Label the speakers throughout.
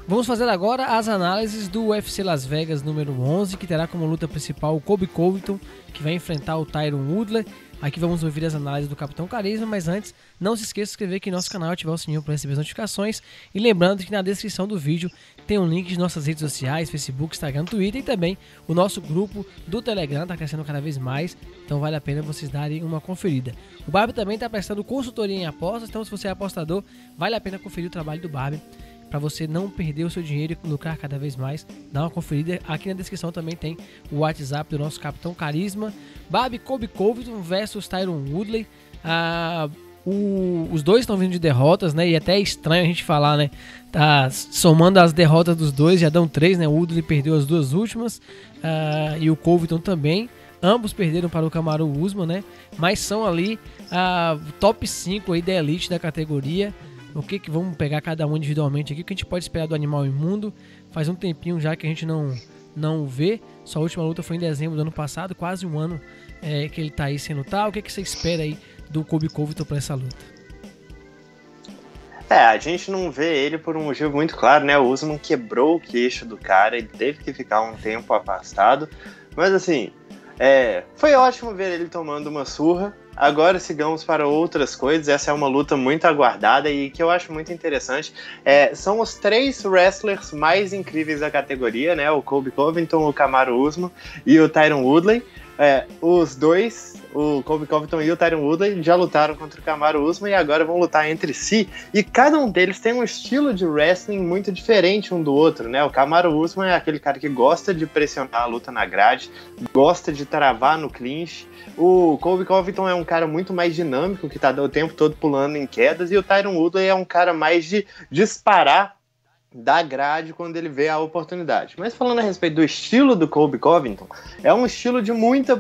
Speaker 1: Vamos fazer agora as análises do UFC Las Vegas número 11, que terá como luta principal o Colby Covington, que vai enfrentar o Tyron Woodley. Aqui vamos ouvir as análises do Capitão Carisma, mas antes, não se esqueça de se inscrever aqui no nosso canal, ativar o sininho para receber as notificações. E lembrando que na descrição do vídeo tem um link de nossas redes sociais, Facebook, Instagram, Twitter e também o nosso grupo do Telegram, está crescendo cada vez mais, então vale a pena vocês darem uma conferida. O Barbie também está prestando consultoria em apostas, então se você é apostador, vale a pena conferir o trabalho do Barbie, para você não perder o seu dinheiro e lucrar cada vez mais. Dá uma conferida, aqui na descrição também tem o WhatsApp do nosso Capitão Carisma. Barbie Colby Covington versus Tyron Woodley. Os dois estão vindo de derrotas, né? E até é estranho a gente falar, né? Tá somando as derrotas dos dois, já dão 3, né? O Woodley perdeu as 2 últimas e o Covington também. Ambos perderam para o Kamaru Usman, né? Mas são ali top 5 aí da elite da categoria. O que vamos pegar cada um individualmente aqui, o que a gente pode esperar do Animal Imundo. Faz um tempinho já que a gente não vê. Sua última luta foi em dezembro do ano passado, quase um ano que ele tá aí sem lutar. O que você espera aí do Colby Covington para essa luta?
Speaker 2: A gente não vê ele por um motivo muito claro, né? O Usman quebrou o queixo do cara, ele teve que ficar um tempo afastado. Mas assim, foi ótimo ver ele tomando uma surra. Agora sigamos para outras coisas. Essa é uma luta muito aguardada e que eu acho muito interessante. São os 3 wrestlers mais incríveis da categoria, né? O Colby Covington, o Kamaru Usman e o Tyron Woodley. Os dois, o Colby Covington e o Tyron Woodley, já lutaram contra o Kamaru Usman e agora vão lutar entre si. E cada um deles tem um estilo de wrestling muito diferente um do outro, né? O Kamaru Usman é aquele cara que gosta de pressionar a luta na grade, gosta de travar no clinch. O Colby Covington é um cara muito mais dinâmico, que tá o tempo todo pulando em quedas, e o Tyron Woodley é um cara mais de disparar da grade quando ele vê a oportunidade. Mas falando a respeito do estilo do Colby Covington, é um estilo de muita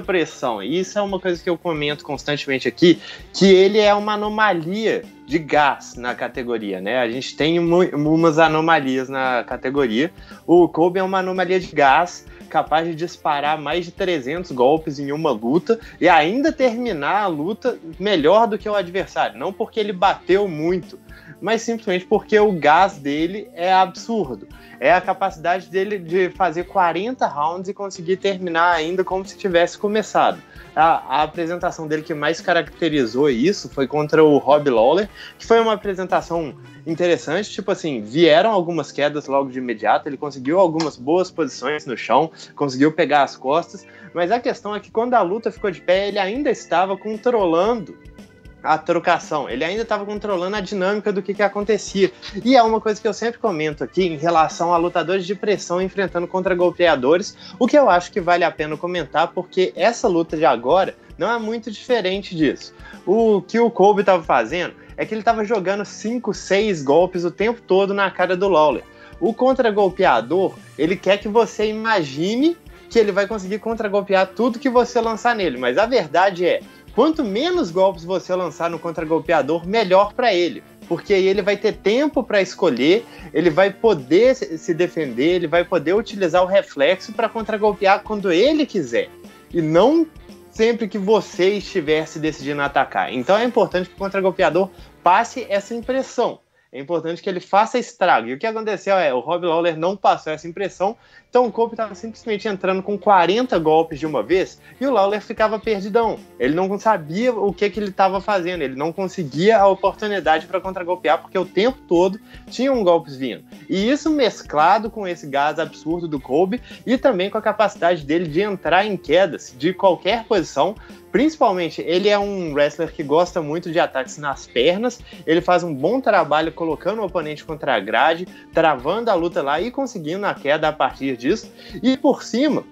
Speaker 2: pressão. E isso é uma coisa que eu comento constantemente aqui, que ele é uma anomalia de gás na categoria, né? A gente tem umas anomalias na categoria. O Colby é uma anomalia de gás, capaz de disparar mais de 300 golpes em uma luta e ainda terminar a luta melhor do que o adversário. Não porque ele bateu muito, mas simplesmente porque o gás dele é absurdo. É a capacidade dele de fazer 40 rounds e conseguir terminar ainda como se tivesse começado. A apresentação dele que mais caracterizou isso foi contra o Rob Lawler, que foi uma apresentação interessante, tipo assim, vieram algumas quedas logo de imediato, ele conseguiu algumas boas posições no chão, conseguiu pegar as costas, mas a questão é que quando a luta ficou de pé, ele ainda estava controlando a trocação, ele ainda estava controlando a dinâmica do que acontecia. E é uma coisa que eu sempre comento aqui em relação a lutadores de pressão enfrentando contra-golpeadores, o que eu acho que vale a pena comentar, porque essa luta de agora não é muito diferente disso. O que o Colby estava fazendo é que ele estava jogando 5, 6 golpes o tempo todo na cara do Lawler. O contra-golpeador, ele quer que você imagine que ele vai conseguir contra-golpear tudo que você lançar nele, mas a verdade é, quanto menos golpes você lançar no contra-golpeador, melhor para ele. Porque aí ele vai ter tempo para escolher, ele vai poder se defender, ele vai poder utilizar o reflexo para contra-golpear quando ele quiser. E não sempre que você estiver se decidindo a atacar. Então é importante que o contra-golpeador passe essa impressão. É importante que ele faça estrago. E o que aconteceu o Rob Lawler não passou essa impressão, então o Colby estava simplesmente entrando com 40 golpes de uma vez e o Lawler ficava perdidão. Ele não sabia o que ele estava fazendo, ele não conseguia a oportunidade para contra-golpear porque o tempo todo tinham golpes vindo. E isso mesclado com esse gás absurdo do Colby e também com a capacidade dele de entrar em quedas de qualquer posição. Principalmente, ele é um wrestler que gosta muito de ataques nas pernas, ele faz um bom trabalho colocando o oponente contra a grade, travando a luta lá e conseguindo a queda a partir disso. E por cima,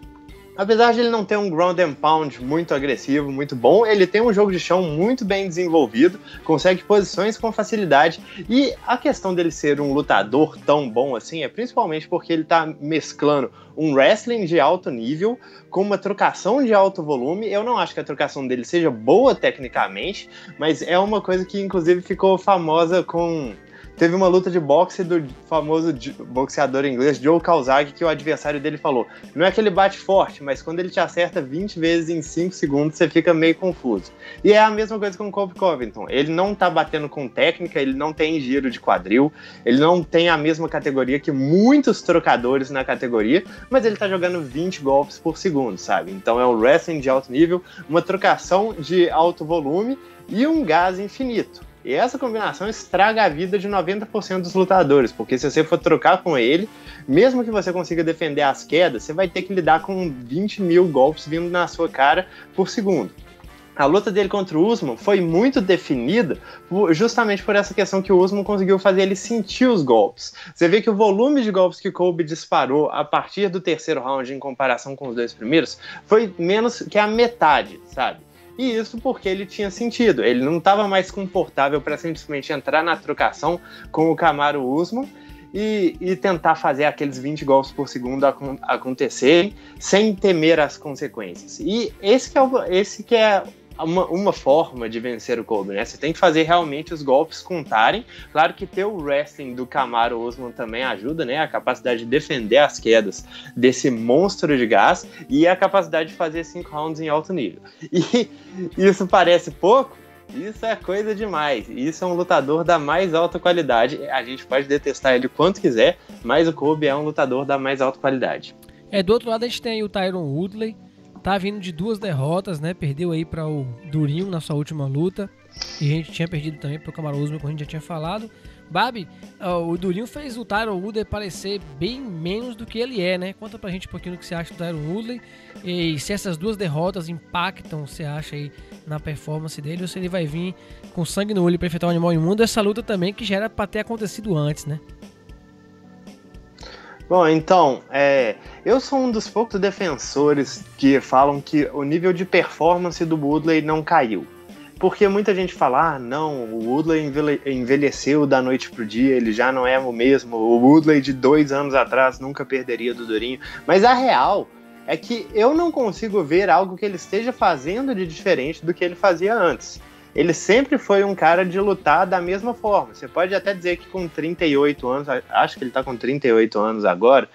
Speaker 2: apesar de ele não ter um ground and pound muito agressivo, muito bom, ele tem um jogo de chão muito bem desenvolvido, consegue posições com facilidade, e a questão dele ser um lutador tão bom assim é principalmente porque ele está mesclando um wrestling de alto nível com uma trocação de alto volume. Eu não acho que a trocação dele seja boa tecnicamente, mas é uma coisa que inclusive ficou famosa com teve uma luta de boxe do famoso boxeador inglês Joe Calzaghe, que o adversário dele falou, não é que ele bate forte, mas quando ele te acerta 20 vezes em 5 segundos, você fica meio confuso. E é a mesma coisa com o Colby Covington, ele não tá batendo com técnica, ele não tem giro de quadril, ele não tem a mesma categoria que muitos trocadores na categoria, mas ele tá jogando 20 golpes por segundo, sabe? Então é um wrestling de alto nível, uma trocação de alto volume e um gás infinito. E essa combinação estraga a vida de 90% dos lutadores, porque se você for trocar com ele, mesmo que você consiga defender as quedas, você vai ter que lidar com 20 mil golpes vindo na sua cara por segundo. A luta dele contra o Usman foi muito definida justamente por essa questão que o Usman conseguiu fazer ele sentir os golpes. Você vê que o volume de golpes que Colby disparou a partir do terceiro round em comparação com os dois primeiros foi menos que a metade, sabe? E isso porque ele tinha sentido. Ele não estava mais confortável para simplesmente entrar na trocação com o Kamaru Usman e tentar fazer aqueles 20 golpes por segundo acontecerem sem temer as consequências. E esse que é uma forma de vencer o Colby, né? Você tem que fazer realmente os golpes contarem. Claro que ter o wrestling do Kamaru Usman também ajuda, né? A capacidade de defender as quedas desse monstro de gás e a capacidade de fazer 5 rounds em alto nível. E isso parece pouco? Isso é coisa demais. Isso é um lutador da mais alta qualidade. A gente pode detestar ele quanto quiser, mas o Colby é um lutador da mais alta qualidade.
Speaker 1: Do outro lado a gente tem o Tyron Woodley. Tá vindo de 2 derrotas, né? Perdeu aí para o Durinho na sua última luta. E a gente tinha perdido também para o Kamaru Usman, como a gente já tinha falado. Babi, o Durinho fez o Tyron Woodley parecer bem menos do que ele é, né? Conta pra gente um pouquinho do que você acha do Tyron Woodley. E se essas 2 derrotas impactam, você acha aí na performance dele, ou se ele vai vir com sangue no olho para enfrentar o animal imundo. Essa luta também que já era para ter acontecido antes, né?
Speaker 2: Bom, então, eu sou um dos poucos defensores que falam que o nível de performance do Woodley não caiu. Porque muita gente fala, não, o Woodley envelheceu da noite pro dia, ele já não é o mesmo, o Woodley de 2 anos atrás nunca perderia do Durinho. Mas a real é que eu não consigo ver algo que ele esteja fazendo de diferente do que ele fazia antes. Ele sempre foi um cara de lutar da mesma forma. Você pode até dizer que com 38 anos, acho que ele tá com 38 anos agora,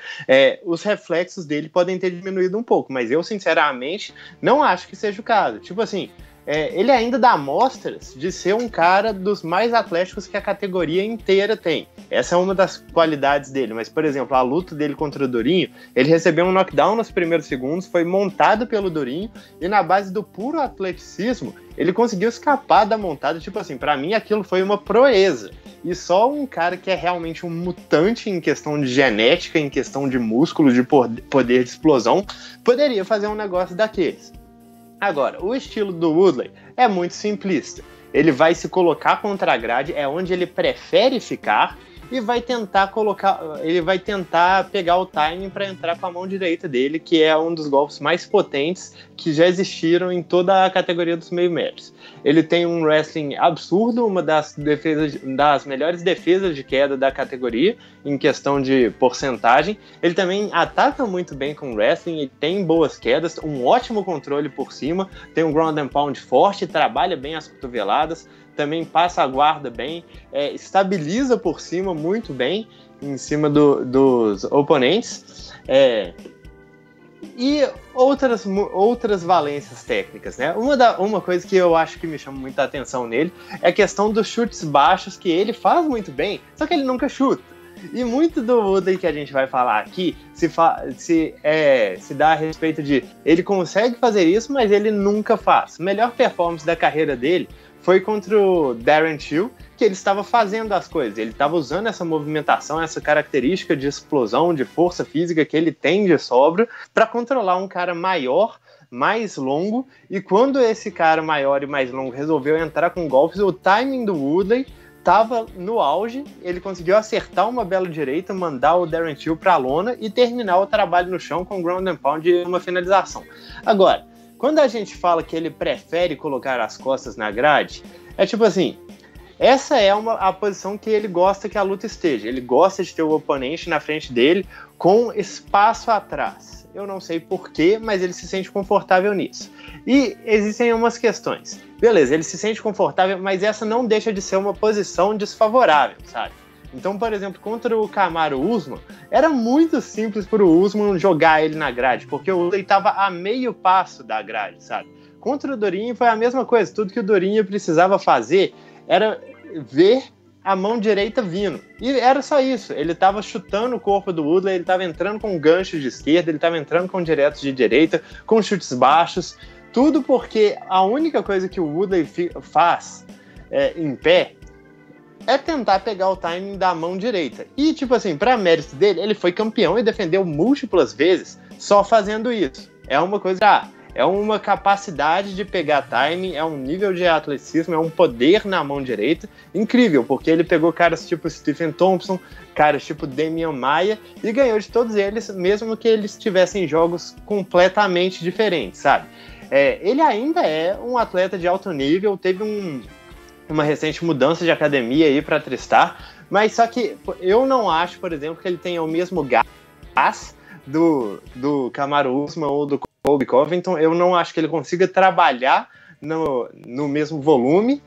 Speaker 2: os reflexos dele podem ter diminuído um pouco, mas eu, sinceramente, não acho que seja o caso. Tipo assim, ele ainda dá amostras de ser um cara dos mais atléticos que a categoria inteira tem. Essa é uma das qualidades dele, mas, por exemplo, a luta dele contra o Durinho, ele recebeu um knockdown nos primeiros segundos, foi montado pelo Durinho, e na base do puro atleticismo, ele conseguiu escapar da montada. Tipo assim, pra mim aquilo foi uma proeza. E só um cara que é realmente um mutante em questão de genética, em questão de músculo, de poder de explosão, poderia fazer um negócio daqueles. Agora, o estilo do Woodley é muito simplista. Ele vai se colocar contra a grade, é onde ele prefere ficar, e vai tentar pegar o timing para entrar com a mão direita dele, que é um dos golpes mais potentes que já existiram em toda a categoria dos meio metros. Ele tem um wrestling absurdo, uma das melhores defesas de queda da categoria, em questão de porcentagem. Ele também ataca muito bem com wrestling, e tem boas quedas, um ótimo controle por cima, tem um ground and pound forte, trabalha bem as cotoveladas, também passa a guarda bem, estabiliza por cima muito bem em cima dos oponentes, e outras valências técnicas, né? Uma coisa que eu acho que me chama muita atenção nele é a questão dos chutes baixos, que ele faz muito bem, só que ele nunca chuta. E muito do Woodley que a gente vai falar aqui se dá a respeito de ele consegue fazer isso, mas ele nunca faz. A melhor performance da carreira dele foi contra o Darren Till, que ele estava fazendo as coisas, ele estava usando essa movimentação, essa característica de explosão, de força física que ele tem de sobra, para controlar um cara maior, mais longo, e quando esse cara maior e mais longo resolveu entrar com golpes, o timing do Woodley estava no auge, ele conseguiu acertar uma bela direita, mandar o Darren Till para a lona e terminar o trabalho no chão com ground and pound e uma finalização. Agora, quando a gente fala que ele prefere colocar as costas na grade, é tipo assim, essa é a posição que ele gosta que a luta esteja. Ele gosta de ter o oponente na frente dele com espaço atrás. Eu não sei porquê, mas ele se sente confortável nisso. E existem umas questões. Beleza, ele se sente confortável, mas essa não deixa de ser uma posição desfavorável, sabe? Então, por exemplo, contra o Kamaru Usman, era muito simples para o Usman jogar ele na grade, porque o Woodley estava a meio passo da grade, sabe? Contra o Durinho foi a mesma coisa, tudo que o Durinho precisava fazer era ver a mão direita vindo. E era só isso. Ele estava chutando o corpo do Woodley, ele estava entrando com gancho de esquerda, ele estava entrando com diretos de direita, com chutes baixos. Tudo porque a única coisa que o Woodley faz em pé é tentar pegar o timing da mão direita. E, tipo assim, para mérito dele, ele foi campeão e defendeu múltiplas vezes só fazendo isso. É uma coisa... é uma capacidade de pegar timing, é um nível de atleticismo, é um poder na mão direita incrível, porque ele pegou caras tipo Stephen Thompson, caras tipo Demian Maia e ganhou de todos eles, mesmo que eles tivessem jogos completamente diferentes, sabe? Ele ainda é um atleta de alto nível, teve uma recente mudança de academia aí para Tristar, mas só que eu não acho, por exemplo, que ele tenha o mesmo gás do Kamaru Usman ou do Colby Covington. Eu não acho que ele consiga trabalhar no mesmo volume,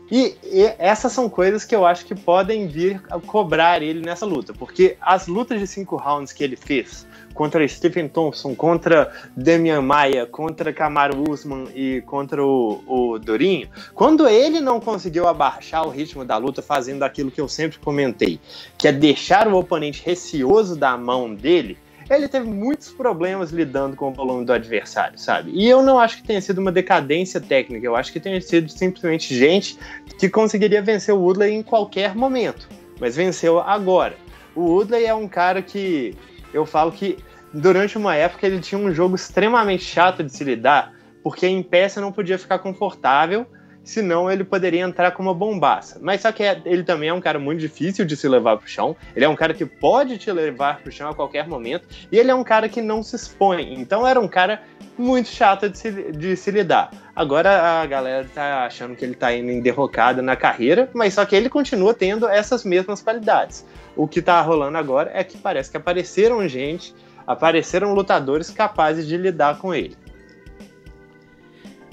Speaker 2: e essas são coisas que eu acho que podem vir a cobrar ele nessa luta, porque as lutas de 5 rounds que ele fez contra Stephen Thompson, contra Demian Maia, contra Kamaru Usman e contra o Durinho, quando ele não conseguiu abaixar o ritmo da luta fazendo aquilo que eu sempre comentei, que é deixar o oponente receoso da mão dele, ele teve muitos problemas lidando com o volume do adversário, sabe? E eu não acho que tenha sido uma decadência técnica, eu acho que tenha sido simplesmente gente que conseguiria vencer o Woodley em qualquer momento, mas venceu agora. O Woodley é um cara que eu falo que durante uma época ele tinha um jogo extremamente chato de se lidar, porque em pé você não podia ficar confortável, senão ele poderia entrar com uma bombaça. Mas só que ele também é um cara muito difícil de se levar pro chão, ele é um cara que pode te levar pro chão a qualquer momento, e ele é um cara que não se expõe, então era um cara muito chato de se lidar. Agora a galera tá achando que ele tá indo em derrocada na carreira, mas só que ele continua tendo essas mesmas qualidades. O que tá rolando agora é que parece que apareceram lutadores capazes de lidar com ele.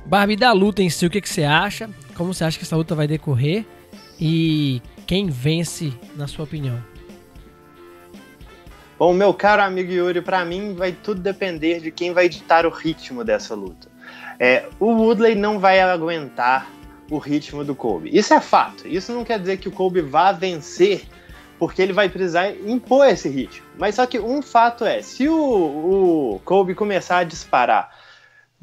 Speaker 1: Barbie, da luta em si, o que você acha? Como você acha que essa luta vai decorrer? E quem vence, na sua opinião?
Speaker 2: Bom, meu caro amigo Yuri, pra mim vai tudo depender de quem vai ditar o ritmo dessa luta. O Woodley não vai aguentar o ritmo do Colby. Isso é fato. Isso não quer dizer que o Colby vá vencer, porque ele vai precisar impor esse ritmo. Mas só que um fato é, se o Colby começar a disparar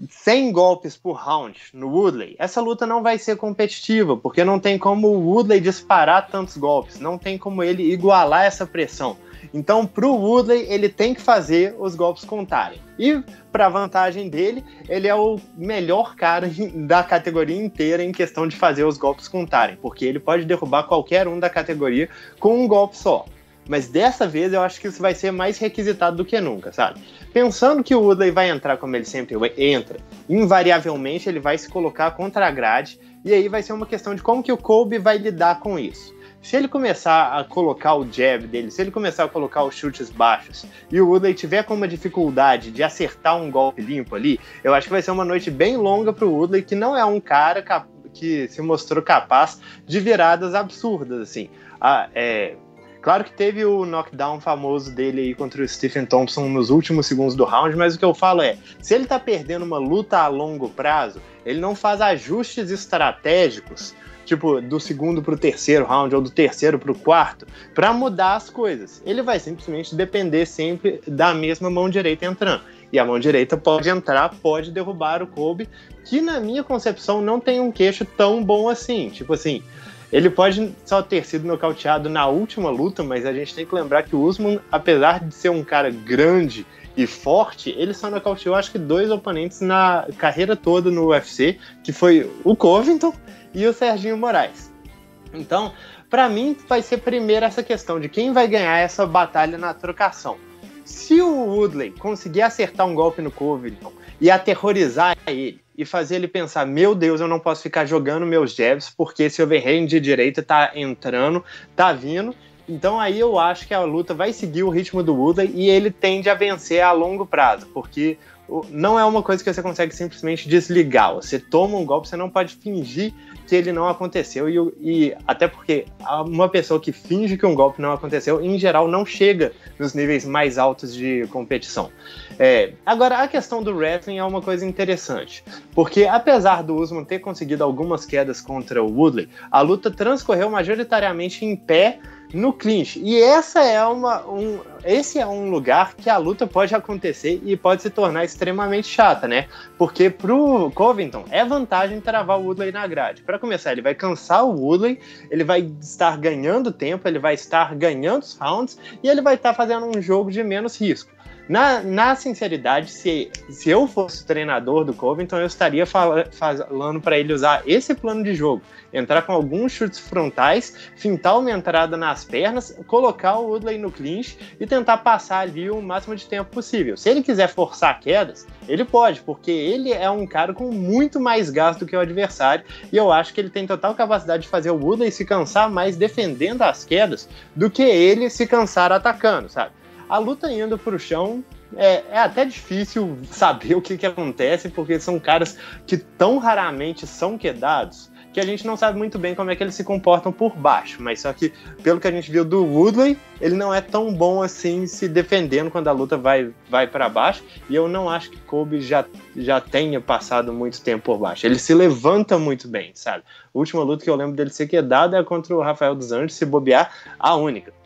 Speaker 2: 100 golpes por round no Woodley, essa luta não vai ser competitiva, porque não tem como o Woodley disparar tantos golpes, não tem como ele igualar essa pressão. Então, pro Woodley, ele tem que fazer os golpes contarem. E, pra vantagem dele, ele é o melhor cara da categoria inteira em questão de fazer os golpes contarem, porque ele pode derrubar qualquer um da categoria com um golpe só. Mas dessa vez eu acho que isso vai ser mais requisitado do que nunca, sabe? Pensando que o Woodley vai entrar como ele sempre entra, invariavelmente ele vai se colocar contra a grade, e aí vai ser uma questão de como que o Colby vai lidar com isso. Se ele começar a colocar o jab dele, se ele começar a colocar os chutes baixos, e o Woodley tiver com uma dificuldade de acertar um golpe limpo ali, eu acho que vai ser uma noite bem longa pro Woodley, que não é um cara que se mostrou capaz de viradas absurdas, assim. Claro que teve o knockdown famoso dele aí contra o Stephen Thompson nos últimos segundos do round, mas o que eu falo é, se ele tá perdendo uma luta a longo prazo, ele não faz ajustes estratégicos, tipo, do segundo pro terceiro round, ou do terceiro pro quarto, pra mudar as coisas. Ele vai simplesmente depender sempre da mesma mão direita entrando. E a mão direita pode entrar, pode derrubar o Colby, que na minha concepção não tem um queixo tão bom assim, tipo assim... Ele pode só ter sido nocauteado na última luta, mas a gente tem que lembrar que o Usman, apesar de ser um cara grande e forte, ele só nocauteou acho que 2 oponentes na carreira toda no UFC, que foi o Covington e o Serginho Moraes. Então, pra mim, vai ser primeiro essa questão de quem vai ganhar essa batalha na trocação. Se o Woodley conseguir acertar um golpe no Covington e aterrorizar ele, e fazer ele pensar, meu Deus, eu não posso ficar jogando meus jabs, porque esse overhand de direita tá entrando, tá vindo. Então aí eu acho que a luta vai seguir o ritmo do Woodley e ele tende a vencer a longo prazo, porque não é uma coisa que você consegue simplesmente desligar. Você toma um golpe, você não pode fingir que ele não aconteceu, e até porque uma pessoa que finge que um golpe não aconteceu, em geral, não chega nos níveis mais altos de competição. Agora, a questão do wrestling é uma coisa interessante, porque apesar do Usman ter conseguido algumas quedas contra o Woodley, a luta transcorreu majoritariamente em pé, no clinch, e esse é um lugar que a luta pode acontecer e pode se tornar extremamente chata, né? Porque pro Covington é vantagem travar o Woodley na grade. Para começar, ele vai cansar o Woodley, ele vai estar ganhando tempo, ele vai estar ganhando os rounds e ele vai estar fazendo um jogo de menos risco. Na sinceridade, se eu fosse o treinador do Covington, eu estaria falando para ele usar esse plano de jogo. Entrar com alguns chutes frontais, fintar uma entrada nas pernas, colocar o Woodley no clinch e tentar passar ali o máximo de tempo possível. Se ele quiser forçar quedas, ele pode, porque ele é um cara com muito mais gasto do que o adversário, e eu acho que ele tem total capacidade de fazer o Woodley se cansar mais defendendo as quedas do que ele se cansar atacando, sabe? A luta indo pro chão é até difícil saber o que acontece, porque são caras que tão raramente são quedados que a gente não sabe muito bem como é que eles se comportam por baixo. Mas só que, pelo que a gente viu do Woodley, ele não é tão bom assim se defendendo quando a luta vai para baixo. E eu não acho que Colby já tenha passado muito tempo por baixo. Ele se levanta muito bem, sabe? A última luta que eu lembro dele ser quedado é contra o Rafael dos Anjos, se bobear, a única.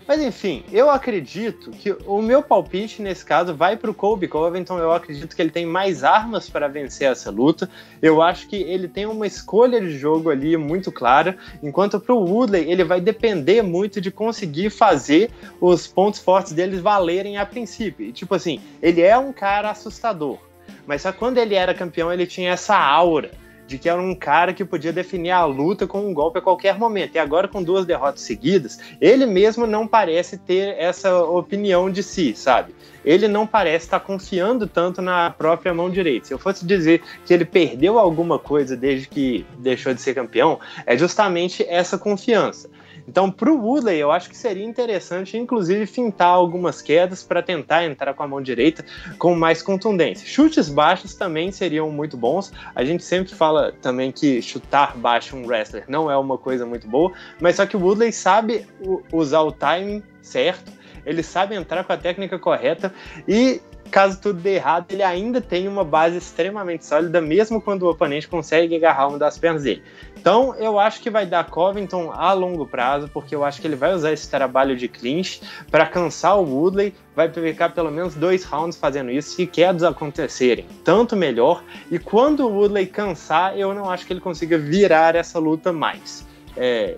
Speaker 2: Mas enfim, eu acredito que o meu palpite nesse caso vai para o Colby Covington. Eu acredito que ele tem mais armas para vencer essa luta. Eu acho que ele tem uma escolha de jogo ali muito clara, enquanto para o Woodley ele vai depender muito de conseguir fazer os pontos fortes deles valerem a princípio. E tipo assim, ele é um cara assustador, mas só quando ele era campeão ele tinha essa aura de que era um cara que podia definir a luta com um golpe a qualquer momento. E agora, com 2 derrotas seguidas, ele mesmo não parece ter essa opinião de si, sabe? Ele não parece estar confiando tanto na própria mão direita. Se eu fosse dizer que ele perdeu alguma coisa desde que deixou de ser campeão, é justamente essa confiança. Então, para o Woodley, eu acho que seria interessante, inclusive, fintar algumas quedas para tentar entrar com a mão direita com mais contundência. Chutes baixos também seriam muito bons. A gente sempre fala também que chutar baixo um wrestler não é uma coisa muito boa, mas só que o Woodley sabe usar o timing certo, ele sabe entrar com a técnica correta e, caso tudo dê errado, ele ainda tem uma base extremamente sólida, mesmo quando o oponente consegue agarrar uma das pernas dele. Então, eu acho que vai dar Covington a longo prazo, porque eu acho que ele vai usar esse trabalho de clinch para cansar o Woodley, vai ficar pelo menos 2 rounds fazendo isso, se quedas acontecerem, tanto melhor, e quando o Woodley cansar, eu não acho que ele consiga virar essa luta mais.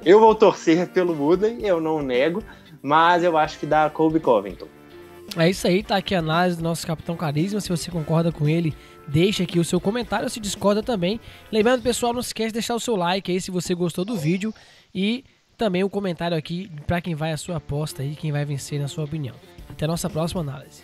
Speaker 2: Eu vou torcer pelo Woodley, eu não nego, mas eu acho que dá Colby Covington.
Speaker 1: É isso aí, tá aqui a análise do nosso Capitão Carisma. Se você concorda com ele, deixa aqui o seu comentário, se discorda também. Lembrando, pessoal, não se esquece de deixar o seu like aí se você gostou do vídeo e também o comentário aqui para quem vai a sua aposta aí, quem vai vencer na sua opinião. Até a nossa próxima análise.